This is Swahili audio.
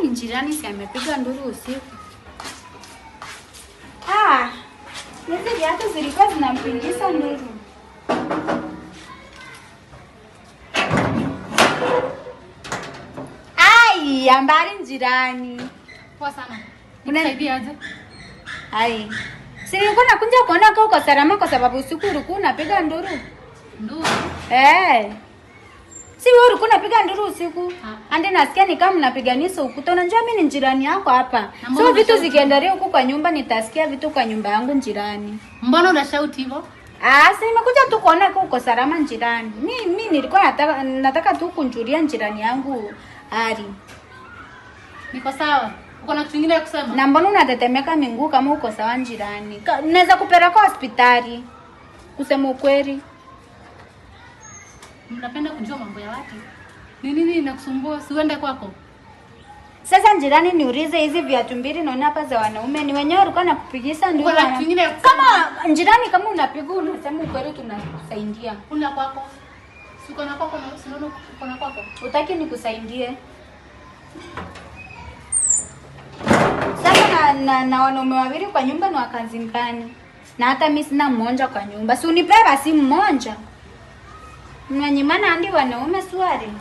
Jirani si amepiga nduru usiku. Hizi viatu zilikuwa zinampigisa nduru. Ambari jirani. Poa sana. Unanisaidia aje? Si nilikuwa nakuja kuona kama uko salama kwa sababu usiku ulikuwa unapiga nduru. Nduru? Si wewe ulikuwa unapiga nduru usiku? Ande nasikia ni kama mnapiganisha ukuta. Unajua mimi ni jirani yako hapa. So vitu zikiendelea huko kwa nyumba nitasikia vitu kwa nyumba yangu jirani. Mbona unashauti hivyo? Si nimekuja tu kuona kama uko salama jirani. Mimi nilikuwa nataka tu kunjulia jirani yangu Ari. Niko sawa. Uko na kitu kingine kusema? Na mbona unatetemeka miguu kama uko sawa jirani? Naweza kupeleka hospitali. Kusema ukweli. Mnapenda kujua mambo ya watu. Ni nini inakusumbua? Si uende kwako. Sasa jirani niulize hizi viatu mbili naona hapa za wanaume ni wenyewe walikuwa nakupigisha ndio. Kuna kitu kingine kama jirani kama unapiga unasema ukweli tunakusaidia. Una kwako. Si uko na kwako na usiona uko na kwako. Utaki nikusaidie? Sasa na wanaume wawili kwa nyumba ni wakazi ngani? Na hata mimi sina mmoja kwa nyumba. Si unipe basi mmoja. Mnanyimana hadi wanaume swali.